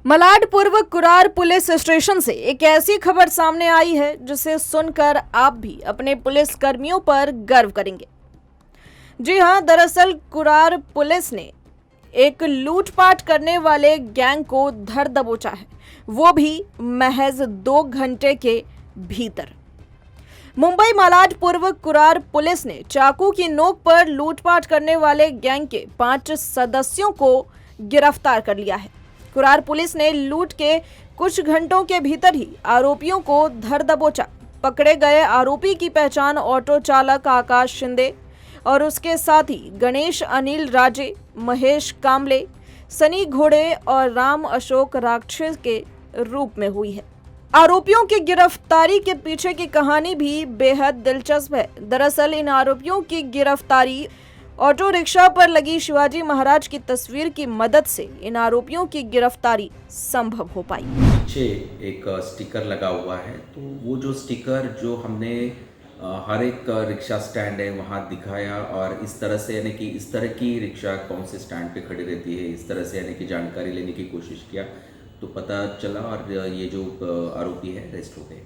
मलाड पूर्व Kurar police station से एक ऐसी खबर सामने आई है जिसे सुनकर आप भी अपने पुलिस कर्मियों पर गर्व करेंगे। जी हां, दरअसल कुरार पुलिस ने एक लूटपाट करने वाले गैंग को धर दबोचा है, वो भी महज 2 घंटे के भीतर। मुंबई मलाड पूर्व कुरार पुलिस ने चाकू की नोक पर लूटपाट करने वाले गैंग के 5 सदस्यों को गिरफ्तार कर लिया है। कुरार पुलिस ने लूट के कुछ घंटों के भीतर ही आरोपियों को धर दबोचा। पकड़े गए आरोपी की पहचान ऑटो चालक आकाश शिंदे और उसके साथी गणेश अनिल राजे, महेश कामले, सनी घोड़े और राम अशोक राक्षस के रूप में हुई है। आरोपियों की गिरफ्तारी के पीछे की कहानी भी बेहद दिलचस्प है। दरअसल इन आरोपियों की गिरफ्तारी ऑटो रिक्शा पर लगी शिवाजी महाराज की तस्वीर की मदद से इन आरोपियों की गिरफ्तारी संभव हो पाई। पीछे एक स्टिकर लगा हुआ है, तो वो जो स्टिकर जो हमने हर एक रिक्शा स्टैंड है वहाँ दिखाया और इस तरह से यानी कि इस तरह की रिक्शा कौन से स्टैंड पे खड़ी रहती है, इस तरह से यानी कि जानकारी लेने की कोशिश किया तो पता चला और ये जो आरोपी है अरेस्ट हो गए।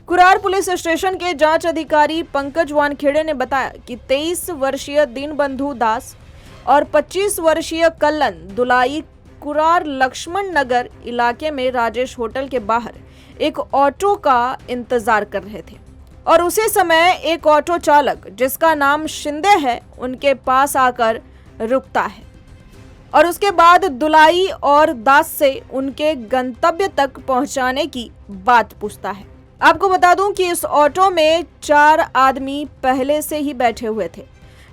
कुरार पुलिस स्टेशन के जांच अधिकारी पंकज वानखेड़े ने बताया कि 23 वर्षीय दीनबंधु दास और 25 वर्षीय कल्लन दुलाई कुरार लक्ष्मण नगर इलाके में राजेश होटल के बाहर एक ऑटो का इंतजार कर रहे थे और उसी समय एक ऑटो चालक जिसका नाम शिंदे है उनके पास आकर रुकता है और उसके बाद दुलाई और दास से उनके गंतव्य तक पहुंचाने की बात पूछता है। आपको बता दूं कि इस ऑटो में 4 आदमी पहले से ही बैठे हुए थे,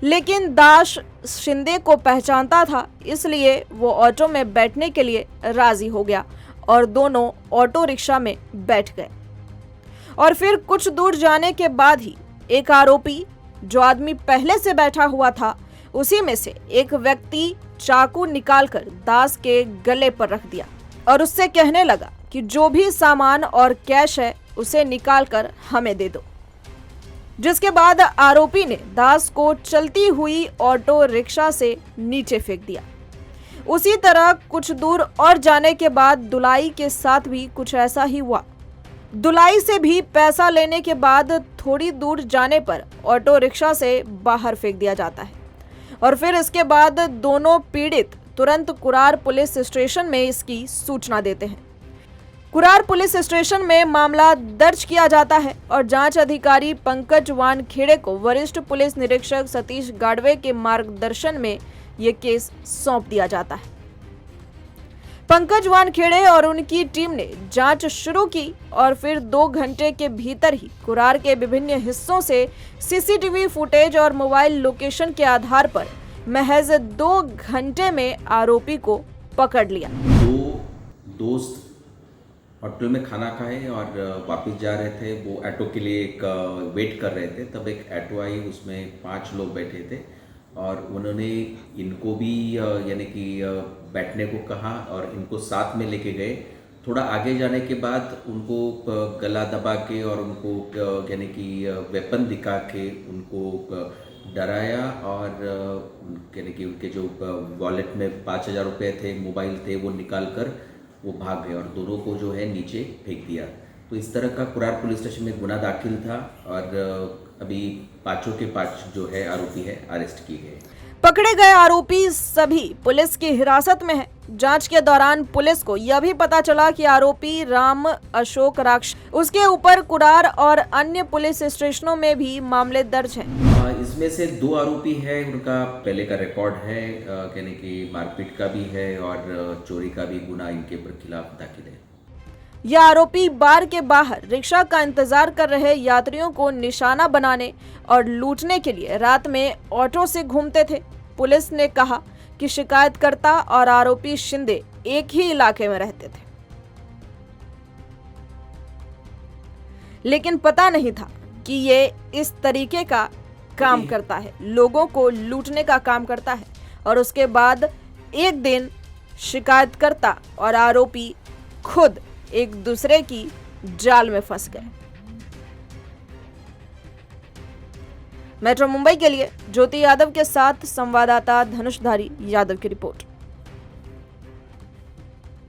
लेकिन दास शिंदे को पहचानता था, इसलिए वो ऑटो में बैठने के लिए राजी हो गया और दोनों ऑटो रिक्शा में बैठ गए। और फिर कुछ दूर जाने के बाद ही एक आरोपी जो आदमी पहले से बैठा हुआ था उसी में से एक व्यक्ति चाकू निकालकर दास के गले पर रख दिया और उससे कहने लगा कि जो भी सामान और कैश है उसे निकालकर हमें दे दो। जिसके बाद आरोपी ने दास को चलती हुई ऑटो रिक्शा से नीचे फेंक दिया। उसी तरह कुछ दूर और जाने के बाद दुलाई के साथ भी कुछ ऐसा ही हुआ। दुलाई से भी पैसा लेने के बाद थोड़ी दूर जाने पर ऑटो रिक्शा से बाहर फेंक दिया जाता है और फिर इसके बाद दोनों पीड़ित तुरंत कुरार पुलिस स्टेशन में इसकी सूचना देते हैं। कुरार पुलिस स्टेशन में मामला दर्ज किया जाता है और जांच अधिकारी पंकज वानखेड़े को वरिष्ठ पुलिस निरीक्षक सतीश गाडवे के मार्गदर्शन में यह केस सौंप दिया जाता है। पंकज वानखेड़े और उनकी टीम ने जांच शुरू की और फिर 2 घंटे के भीतर ही कुरार के विभिन्न हिस्सों से सीसीटीवी फुटेज और मोबाइल लोकेशन के आधार पर महज 2 घंटे में आरोपी को पकड़ लिया। 2 दोस्त होटल में खाना खाए और वापस जा रहे थे। वो ऑटो के लिए एक वेट कर रहे थे, तब एक ऑटो आई, उसमें 5 लोग बैठे थे और उन्होंने इनको भी यानी कि बैठने को कहा और इनको साथ में लेके गए। थोड़ा आगे जाने के बाद उनको गला दबा के और उनको यानी कि वेपन दिखा के उनको डराया और यानी कि उनके जो वॉलेट में 5,000 रुपये थे, मोबाइल थे, वो निकाल कर वो भाग गए और दोनों को जो है नीचे फेंक दिया। तो इस तरह का कुरार पुलिस स्टेशन में गुना दाखिल था और अभी 5 के 5 जो है आरोपी है अरेस्ट किए गए। पकड़े गए आरोपी सभी पुलिस की हिरासत में है। जांच के दौरान पुलिस को यह भी पता चला कि आरोपी राम अशोक राक्षस, उसके ऊपर कुरार और अन्य पुलिस स्टेशनों में भी मामले दर्ज हैं। इसमें से 2 आरोपी है, उनका पहले का रिकॉर्ड है, यानी कि मारपीट का भी है और चोरी का भी गुना इनके खिलाफ दाखिल है। यह आरोपी बार के बाहर रिक्शा का इंतजार कर रहे यात्रियों को निशाना बनाने और लूटने के लिए रात में ऑटो से घूमते थे। पुलिस ने कहा कि शिकायतकर्ता और आरोपी शिंदे एक ही इलाके में रहते थे, लेकिन पता नहीं था कि ये इस तरीके का काम करता है, लोगों को लूटने का काम करता है। और उसके बाद एक दिन शिकायतकर्ता और आरोपी खुद एक दूसरे की जाल में फंस गए। मेट्रो मुंबई के लिए ज्योति यादव के साथ संवाददाता धनुषधारी यादव की रिपोर्ट।